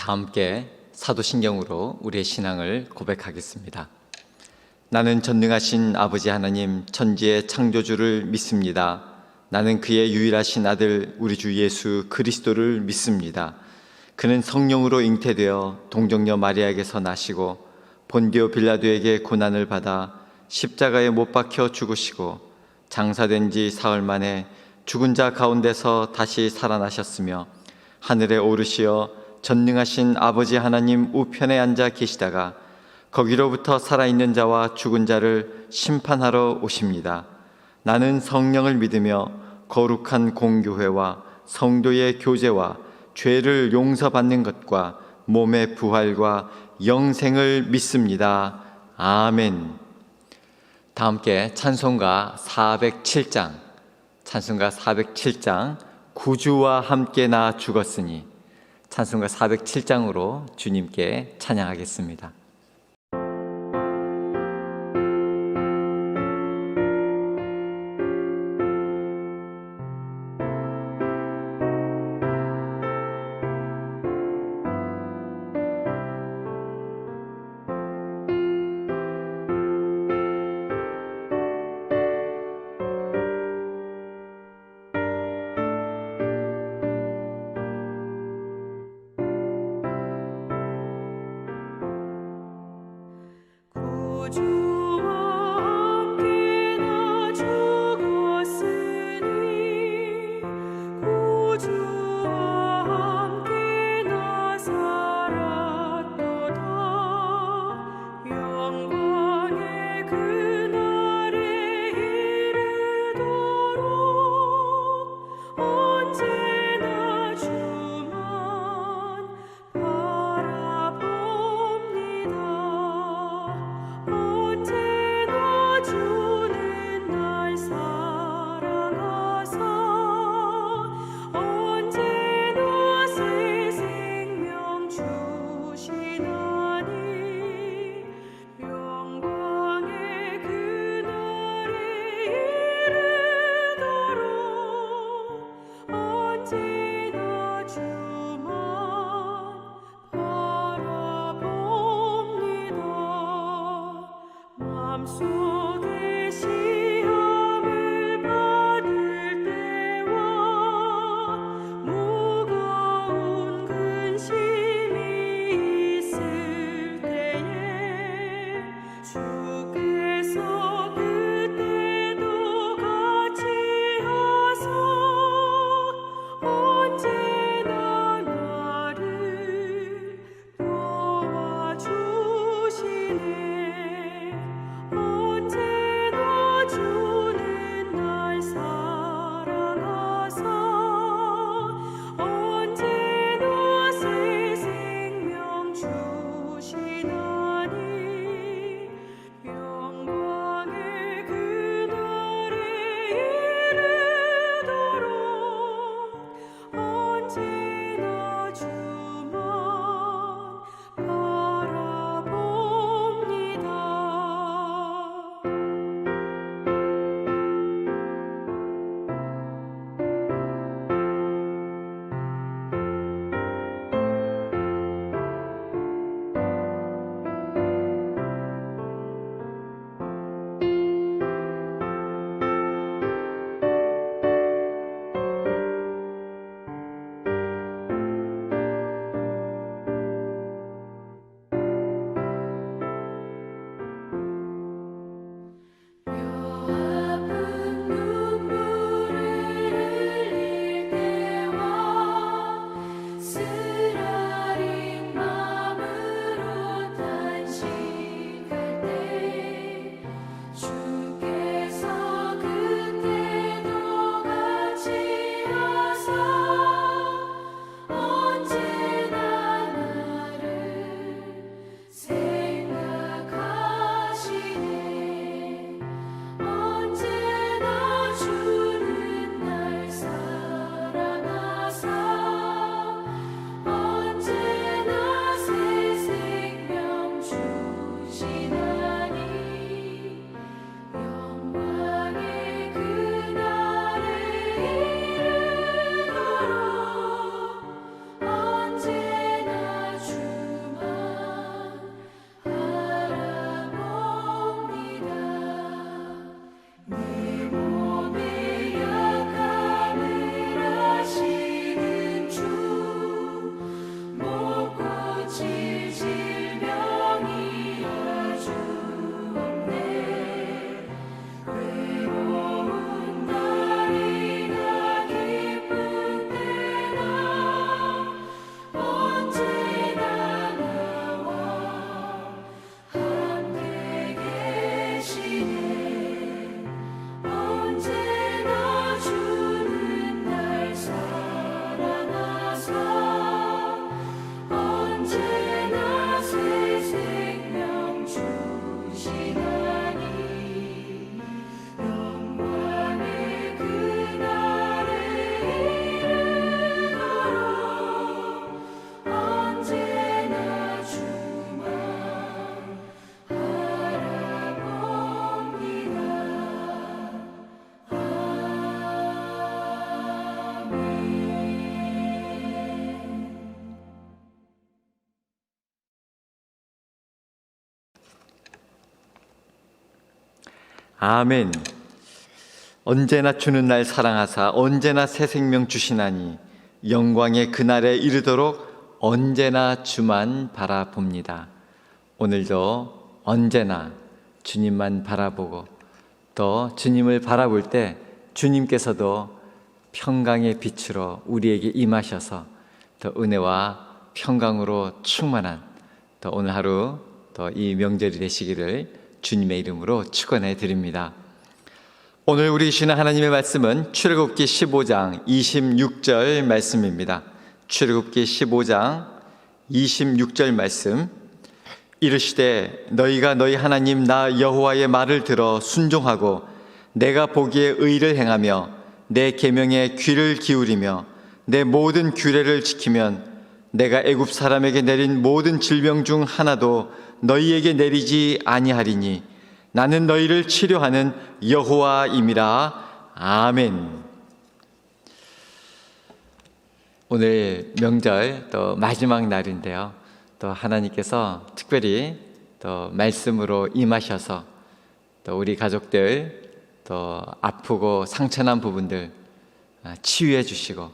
다 함께 사도신경으로 우리의 신앙을 고백하겠습니다. 나는 전능하신 아버지 하나님 천지의 창조주를 믿습니다. 나는 그의 유일하신 아들 우리 주 예수 그리스도를 믿습니다. 그는 성령으로 잉태되어 동정녀 마리아에게서 나시고 본디오 빌라도에게 고난을 받아 십자가에 못 박혀 죽으시고 장사된 지 사흘 만에 죽은 자 가운데서 다시 살아나셨으며 하늘에 오르시어 전능하신 아버지 하나님 우편에 앉아 계시다가 거기로부터 살아있는 자와 죽은 자를 심판하러 오십니다. 나는 성령을 믿으며 거룩한 공교회와 성도의 교제와 죄를 용서받는 것과 몸의 부활과 영생을 믿습니다. 아멘. 다 함께 찬송가 407장 구주와 함께 나 죽었으니 찬송가 407장으로 주님께 찬양하겠습니다. 주는 날 사랑하사 아멘. 언제나 주는 날 사랑하사 언제나 새 생명 주시나니 영광의 그날에 이르도록 언제나 주만 바라봅니다. 오늘도 언제나 주님만 바라보고 또 주님을 바라볼 때 주님께서도 평강의 빛으로 우리에게 임하셔서 더 은혜와 평강으로 충만한 또 오늘 하루 또 이 명절이 되시기를 주님의 이름으로 축원해 드립니다. 오늘 우리 주시는 하나님의 말씀은 출애굽기 15장 26절 말씀입니다. 출애굽기 15장 26절 말씀. 이르시되 너희가 너희 하나님 나 여호와의 말을 들어 순종하고 내가 보기에 의를 행하며 내 계명에 귀를 기울이며 내 모든 규례를 지키면 내가 애굽 사람에게 내린 모든 질병 중 하나도 너희에게 내리지 아니하리니 나는 너희를 치료하는 여호와임이라. 아멘. 오늘 명절 또 마지막 날인데요. 또 하나님께서 특별히 또 말씀으로 임하셔서 또 우리 가족들 또 아프고 상처난 부분들 치유해 주시고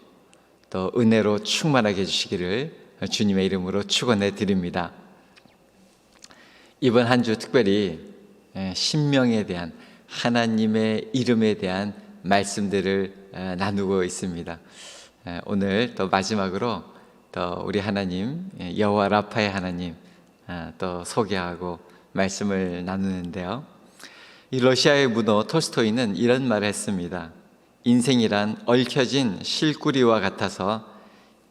또 은혜로 충만하게 해주시기를 주님의 이름으로 축원해 드립니다. 이번 한 주 특별히 신명에 대한 하나님의 이름에 대한 말씀들을 나누고 있습니다. 오늘 또 마지막으로 또 우리 하나님 여호와 라파의 하나님 또 소개하고 말씀을 나누는데요. 이 러시아의 문호 톨스토이는 이런 말을 했습니다. 인생이란 얽혀진 실구리와 같아서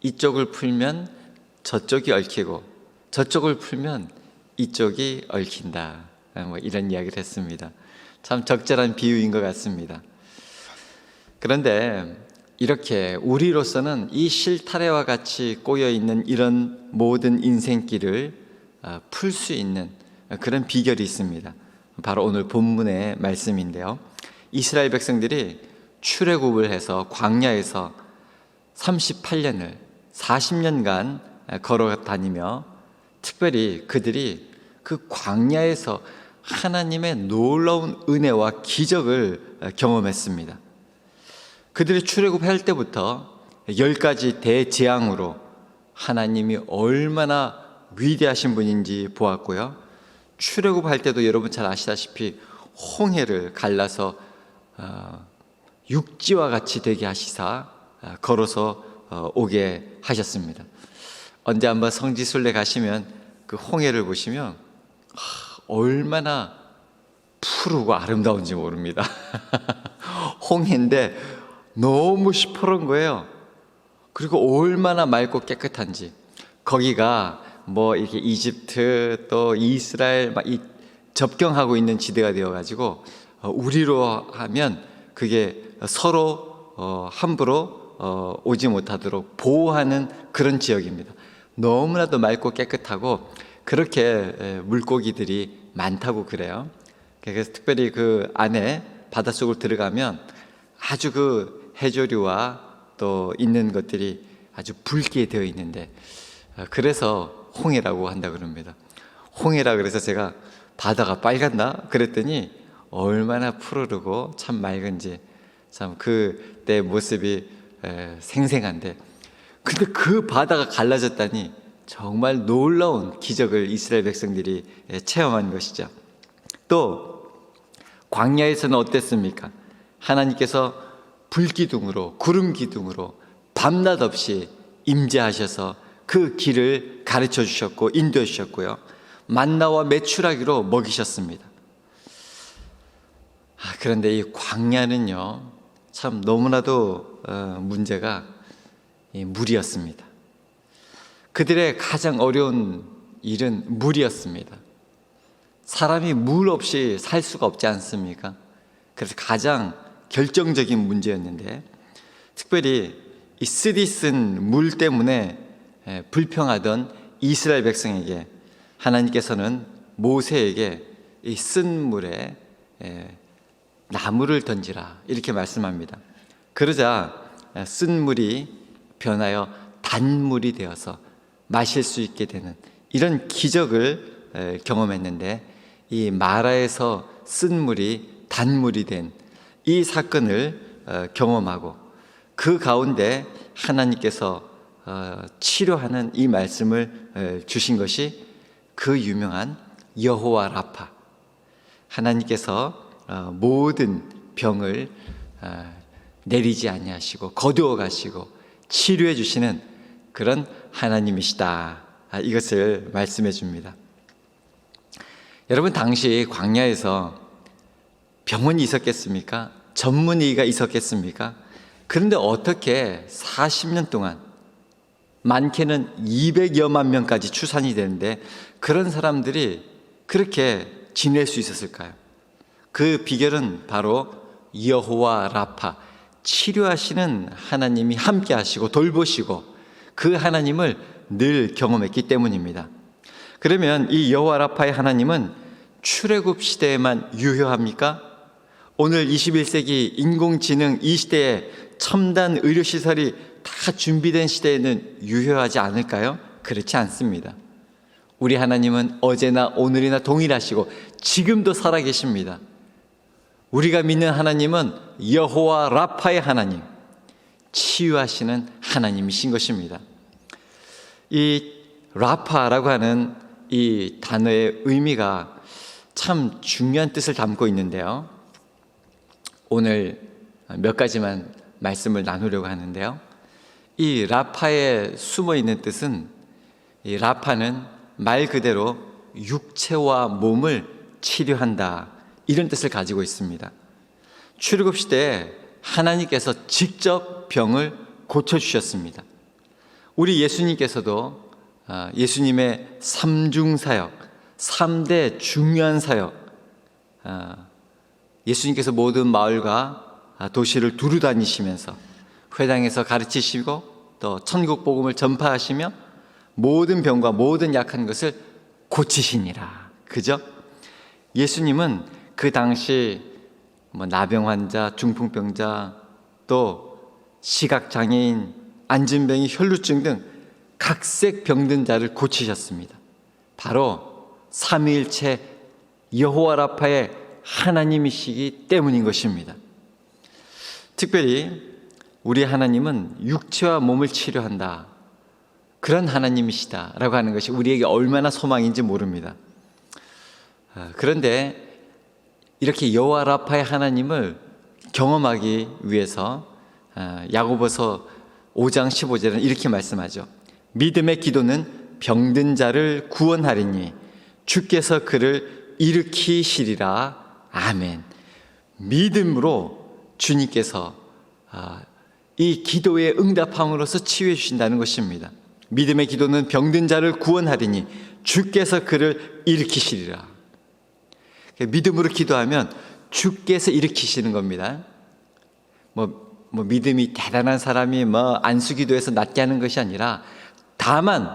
이쪽을 풀면 저쪽이 얽히고 저쪽을 풀면 이쪽이 얽힌다. 뭐 이런 이야기를 했습니다. 참 적절한 비유인 것 같습니다. 그런데 이렇게 우리로서는 이 실타래와 같이 꼬여있는 이런 모든 인생길을 풀 수 있는 그런 비결이 있습니다. 바로 오늘 본문의 말씀인데요. 이스라엘 백성들이 출애굽을 해서 광야에서 38년을 40년간 걸어 다니며 특별히 그들이 그 광야에서 하나님의 놀라운 은혜와 기적을 경험했습니다. 그들이 출애굽할 때부터 10가지 대재앙으로 하나님이 얼마나 위대하신 분인지 보았고요. 출애굽할 때도 여러분 잘 아시다시피 홍해를 갈라서 육지와 같이 되게 하시사 걸어서 오게 하셨습니다. 언제 한번 성지순례 가시면 그 홍해를 보시면 얼마나 푸르고 아름다운지 모릅니다. 홍해인데 너무 시퍼런 거예요. 그리고 얼마나 맑고 깨끗한지. 거기가 뭐 이렇게 이집트 또 이스라엘 막 접경하고 있는 지대가 되어가지고 우리로 하면 그게 서로 함부로 오지 못하도록 보호하는 그런 지역입니다. 너무나도 맑고 깨끗하고 그렇게 물고기들이 많다고 그래요. 그래서 특별히 그 안에 바닷속으로 들어가면 아주 그 해조류와 또 있는 것들이 아주 붉게 되어 있는데 그래서 홍해라고 한다 그럽니다. 홍해라 그래서 제가 바다가 빨갛나? 그랬더니 얼마나 푸르르고 참 맑은지 참 그때 모습이 생생한데 근데 그 바다가 갈라졌다니 정말 놀라운 기적을 이스라엘 백성들이 체험한 것이죠. 또 광야에서는 어땠습니까? 하나님께서 불기둥으로 구름 기둥으로 밤낮 없이 임재하셔서 그 길을 가르쳐 주셨고 인도해 주셨고요. 만나와 메추라기로 먹이셨습니다. 그런데 이 광야는요 참 너무나도 문제가 이 물이었습니다. 그들의 가장 어려운 일은 물이었습니다. 사람이 물 없이 살 수가 없지 않습니까? 그래서 가장 결정적인 문제였는데 특별히 이 쓰디쓴 물 때문에 불평하던 이스라엘 백성에게 하나님께서는 모세에게 이 쓴 물에 나무를 던지라 이렇게 말씀합니다. 그러자 쓴 물이 변하여 단물이 되어서 마실 수 있게 되는 이런 기적을 경험했는데 이 마라에서 쓴 물이 단물이 된 이 사건을 경험하고 그 가운데 하나님께서 치료하는 이 말씀을 주신 것이 그 유명한 여호와 라파, 하나님께서 모든 병을 내리지 아니하시고 거두어 가시고 치료해 주시는 그런 하나님이시다, 이것을 말씀해 줍니다. 여러분, 당시 광야에서 병원이 있었겠습니까? 전문의가 있었겠습니까? 그런데 어떻게 40년 동안, 많게는 200여만 명까지 추산이 되는데 그런 사람들이 그렇게 지낼 수 있었을까요? 그 비결은 바로 여호와 라파, 치료하시는 하나님이 함께 하시고 돌보시고 그 하나님을 늘 경험했기 때문입니다. 그러면 이 여호와 라파의 하나님은 출애굽 시대에만 유효합니까? 오늘 21세기 인공지능 이 시대에 첨단 의료시설이 다 준비된 시대에는 유효하지 않을까요? 그렇지 않습니다. 우리 하나님은 어제나 오늘이나 동일하시고 지금도 살아계십니다. 우리가 믿는 하나님은 여호와 라파의 하나님, 치유하시는 하나님이신 것입니다. 이 라파라고 하는 이 단어의 의미가 참 중요한 뜻을 담고 있는데요, 오늘 몇 가지만 말씀을 나누려고 하는데요, 이 라파에 숨어 있는 뜻은, 이 라파는 말 그대로 육체와 몸을 치료한다, 이런 뜻을 가지고 있습니다. 출애굽 시대에 하나님께서 직접 병을 고쳐주셨습니다. 우리 예수님께서도 예수님의 삼중사역, 3대 중요한 사역, 예수님께서 모든 마을과 도시를 두루 다니시면서 회당에서 가르치시고 또 천국 복음을 전파하시며 모든 병과 모든 약한 것을 고치시니라. 그죠? 예수님은 그 당시 나병 환자, 중풍병자, 또 시각장애인, 안진뱅이, 혈루증 등 각색 병든 자를 고치셨습니다. 바로 삼위일체 여호와 라파의 하나님이시기 때문인 것입니다. 특별히 우리 하나님은 육체와 몸을 치료한다, 그런 하나님이시다라고 하는 것이 우리에게 얼마나 소망인지 모릅니다. 그런데 이렇게 여호와 라파의 하나님을 경험하기 위해서 야고보서 5장 15절은 이렇게 말씀하죠. 믿음의 기도는 병든 자를 구원하리니 주께서 그를 일으키시리라. 아멘. 믿음으로 주님께서 이 기도에 응답함으로써 치유해 주신다는 것입니다. 믿음의 기도는 병든 자를 구원하리니 주께서 그를 일으키시리라. 믿음으로 기도하면 주께서 일으키시는 겁니다. 믿음이 대단한 사람이 안수기도해서 낫게 하는 것이 아니라, 다만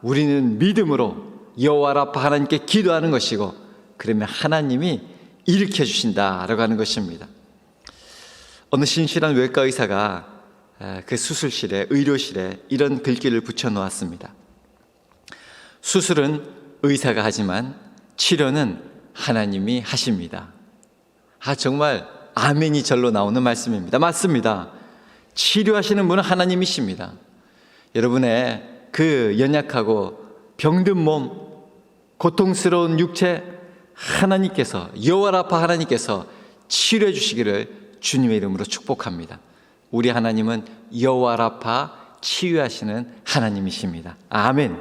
우리는 믿음으로 여호와 라파 하나님께 기도하는 것이고, 그러면 하나님이 일으켜 주신다라고 하는 것입니다. 어느 신실한 외과 의사가 그 수술실에, 의료실에 이런 글귀를 붙여 놓았습니다. 수술은 의사가 하지만 치료는 하나님이 하십니다. 정말 아멘이 절로 나오는 말씀입니다. 맞습니다. 치료하시는 분은 하나님이십니다. 여러분의 그 연약하고 병든 몸, 고통스러운 육체, 하나님께서, 여호와 라파 하나님께서 치료해 주시기를 주님의 이름으로 축복합니다. 우리 하나님은 여호와 라파, 치유하시는 하나님이십니다. 아멘.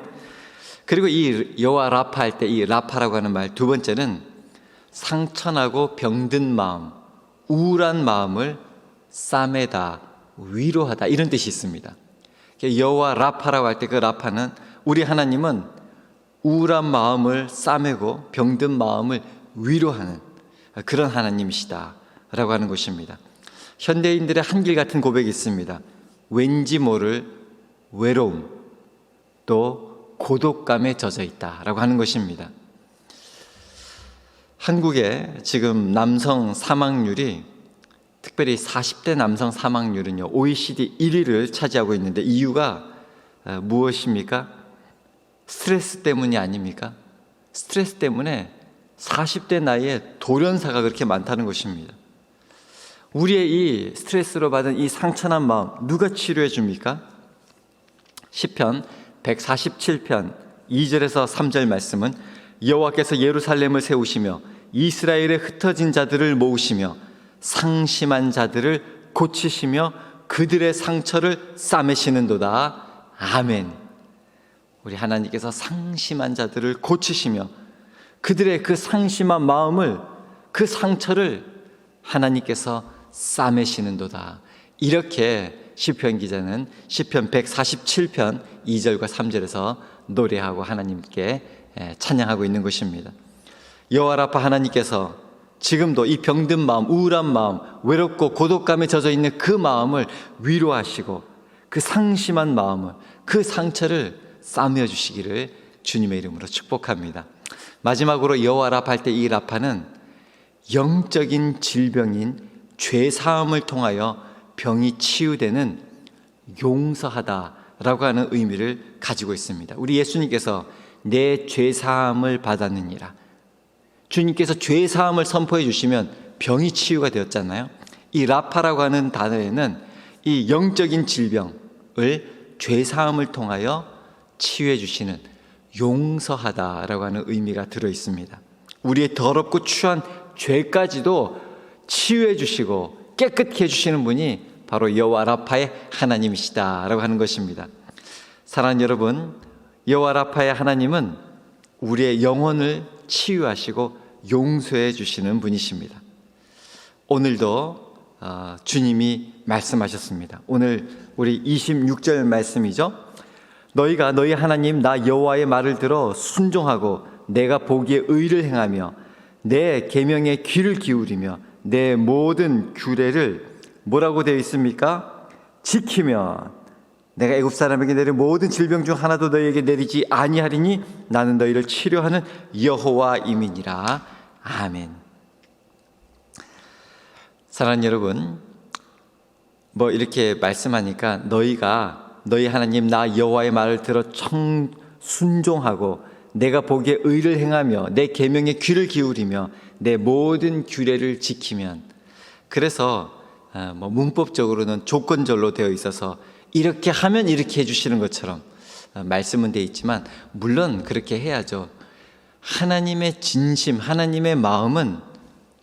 그리고 이 여호와 라파 할 때 이 라파라고 하는 말, 두 번째는 상처나고 병든 마음, 우울한 마음을 싸매다, 위로하다, 이런 뜻이 있습니다. 여호와 라파라고 할 때 그 라파는, 우리 하나님은 우울한 마음을 싸매고 병든 마음을 위로하는 그런 하나님이시다 라고 하는 것입니다. 현대인들의 한결같은 고백이 있습니다. 왠지 모를 외로움, 또 고독감에 젖어 있다 라고 하는 것입니다. 한국의 지금 남성 사망률이, 특별히 40대 남성 사망률은요, OECD 1위를 차지하고 있는데, 이유가 무엇입니까? 스트레스 때문이 아닙니까? 스트레스 때문에 40대 나이에 돌연사가 그렇게 많다는 것입니다. 우리의 이 스트레스로 받은 이 상처난 마음 누가 치료해 줍니까? 시편 147편 2절에서 3절 말씀은 여호와께서 예루살렘을 세우시며 이스라엘의 흩어진 자들을 모으시며 상심한 자들을 고치시며 그들의 상처를 싸매시는도다. 아멘. 우리 하나님께서 상심한 자들을 고치시며 그들의 그 상심한 마음을, 그 상처를 하나님께서 싸매시는도다. 이렇게 시편 기자는 시편 147편 2절과 3절에서 노래하고 하나님께 찬양하고 있는 것입니다. 여호와 라파 하나님께서 지금도 이 병든 마음, 우울한 마음, 외롭고 고독감에 젖어 있는 그 마음을 위로하시고 그 상심한 마음을, 그 상처를 싸매어 주시기를 주님의 이름으로 축복합니다. 마지막으로 여호와 라파 할 때 이 라파는 영적인 질병인 죄사함을 통하여 병이 치유되는 용서하다라고 하는 의미를 가지고 있습니다. 우리 예수님께서 내 죄사함을 받았느니라. 주님께서 죄사함을 선포해 주시면 병이 치유가 되었잖아요. 이 라파라고 하는 단어에는 이 영적인 질병을 죄사함을 통하여 치유해 주시는 용서하다라고 하는 의미가 들어 있습니다. 우리의 더럽고 추한 죄까지도 치유해 주시고 깨끗게 해주시는 분이 바로 여호와 라파의 하나님이시다라고 하는 것입니다. 사랑하는 여러분, 여호와 라파의 하나님은 우리의 영혼을 치유하시고 용서해 주시는 분이십니다. 오늘도 주님이 말씀하셨습니다. 오늘 우리 26절 말씀이죠. 너희가 너희 하나님 나 여호와의 말을 들어 순종하고 내가 보기에 의를 행하며 내 계명에 귀를 기울이며 내 모든 규례를 뭐라고 되어 있습니까? 지키면 내가 애굽 사람에게 내린 모든 질병 중 하나도 너희에게 내리지 아니하리니 나는 너희를 치료하는 여호와임이니라. 아멘. 사랑하는 여러분, 이렇게 말씀하니까 너희가 너희 하나님 나 여호와의 말을 들어 순종하고 내가 보기에 의를 행하며 내 계명에 귀를 기울이며 내 모든 규례를 지키면, 그래서 문법적으로는 조건절로 되어 있어서 이렇게 하면 이렇게 해주시는 것처럼 말씀은 되어 있지만 물론 그렇게 해야죠. 하나님의 진심, 하나님의 마음은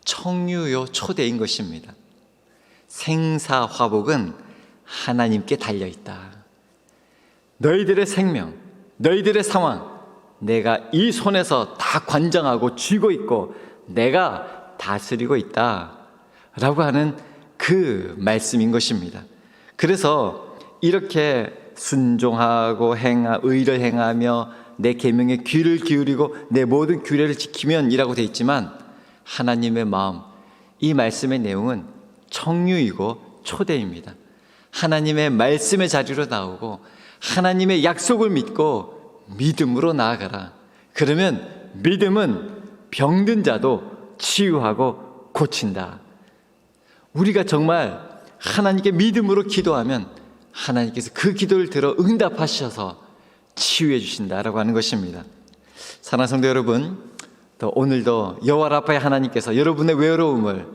청유요 초대인 것입니다. 생사화복은 하나님께 달려있다. 너희들의 생명, 너희들의 상황 내가 이 손에서 다 관장하고 쥐고 있고 내가 다스리고 있다 라고 하는 그 말씀인 것입니다. 그래서 이렇게 순종하고 의를 행하며 내 계명에 귀를 기울이고 내 모든 규례를 지키면 이라고 되어 있지만 하나님의 마음, 이 말씀의 내용은 청유이고 초대입니다. 하나님의 말씀의 자리로 나오고 하나님의 약속을 믿고 믿음으로 나아가라. 그러면 믿음은 병든 자도 치유하고 고친다. 우리가 정말 하나님께 믿음으로 기도하면 하나님께서 그 기도를 들어 응답하셔서 치유해 주신다라고 하는 것입니다. 사랑하는 성도 여러분, 또 오늘도 여호와 라파의 하나님께서 여러분의 외로움을,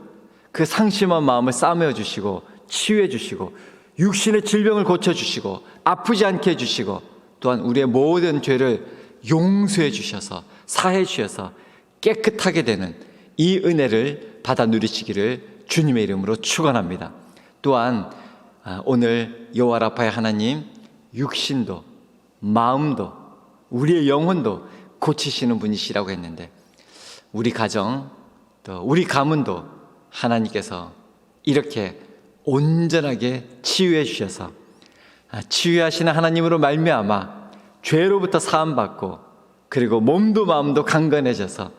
그 상심한 마음을 싸매어 주시고 치유해 주시고 육신의 질병을 고쳐주시고 아프지 않게 해주시고 또한 우리의 모든 죄를 용서해 주셔서 사해 주셔서 깨끗하게 되는 이 은혜를 받아 누리시기를 주님의 이름으로 축원합니다. 또한 오늘 여호와 라파의 하나님, 육신도 마음도 우리의 영혼도 고치시는 분이시라고 했는데 우리 가정 또 우리 가문도 하나님께서 이렇게 온전하게 치유해 주셔서 치유하시는 하나님으로 말미암아 죄로부터 사함받고 그리고 몸도 마음도 강건해져서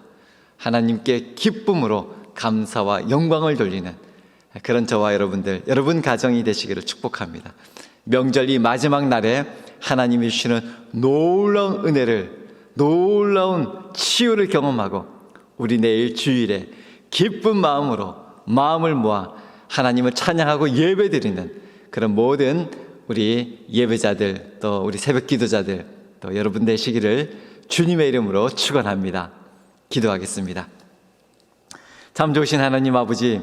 하나님께 기쁨으로 감사와 영광을 돌리는 그런 저와 여러분들, 여러분 가정이 되시기를 축복합니다. 명절 이 마지막 날에 하나님이 주시는 놀라운 은혜를, 놀라운 치유를 경험하고 우리 내일 주일에 기쁜 마음으로 마음을 모아 하나님을 찬양하고 예배드리는 그런 모든 우리 예배자들, 또 우리 새벽 기도자들, 또 여러분 되시기를 주님의 이름으로 축원합니다. 기도하겠습니다. 참 좋으신 하나님 아버지,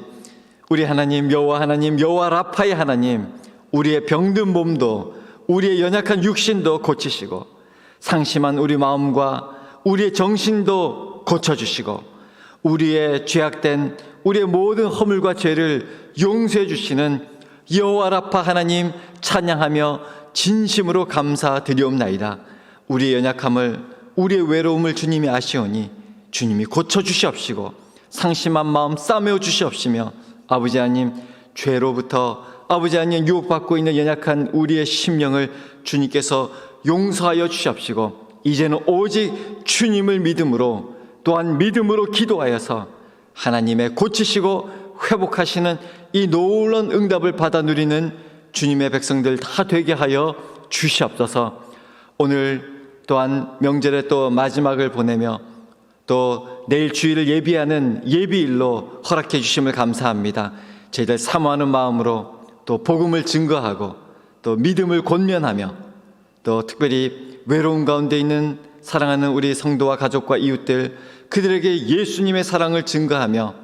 우리 하나님 여호와 라파의 하나님, 우리의 병든 몸도 우리의 연약한 육신도 고치시고 상심한 우리 마음과 우리의 정신도 고쳐주시고 우리의 죄악된 우리의 모든 허물과 죄를 용서해 주시는 여호와 라파 하나님 찬양하며 진심으로 감사드리옵나이다. 우리의 연약함을, 우리의 외로움을 주님이 아시오니 주님이 고쳐주시옵시고 상심한 마음 싸매어 주시옵시며 아버지 하나님, 죄로부터 아버지 하나님 유혹받고 있는 연약한 우리의 심령을 주님께서 용서하여 주시옵시고 이제는 오직 주님을 믿음으로, 또한 믿음으로 기도하여서 하나님의 고치시고 회복하시는 이 놀라운 응답을 받아 누리는 주님의 백성들 다 되게 하여 주시옵소서. 오늘 또한 명절의 또 마지막을 보내며 또 내일 주일을 예비하는 예비일로 허락해 주심을 감사합니다. 저희들 사모하는 마음으로 또 복음을 증거하고 또 믿음을 권면하며 또 특별히 외로움 가운데 있는 사랑하는 우리 성도와 가족과 이웃들, 그들에게 예수님의 사랑을 증거하며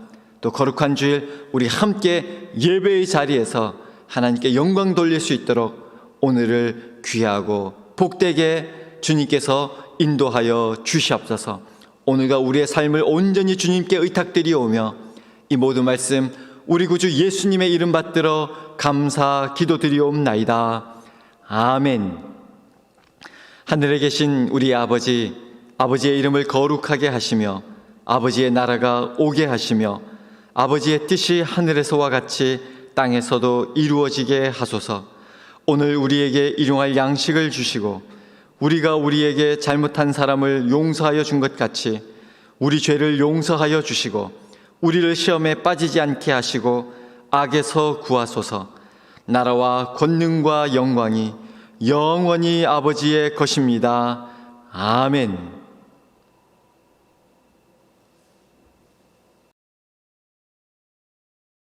또 거룩한 주일 우리 함께 예배의 자리에서 하나님께 영광 돌릴 수 있도록 오늘을 귀하고 복되게 주님께서 인도하여 주시옵소서. 오늘과 우리의 삶을 온전히 주님께 의탁드리오며 이 모든 말씀 우리 구주 예수님의 이름 받들어 감사 기도드리옵나이다. 아멘. 하늘에 계신 우리 아버지, 아버지의 이름을 거룩하게 하시며 아버지의 나라가 오게 하시며 아버지의 뜻이 하늘에서와 같이 땅에서도 이루어지게 하소서. 오늘 우리에게 일용할 양식을 주시고 우리가 우리에게 잘못한 사람을 용서하여 준 것 같이 우리 죄를 용서하여 주시고 우리를 시험에 빠지지 않게 하시고 악에서 구하소서. 나라와 권능과 영광이 영원히 아버지의 것입니다. 아멘.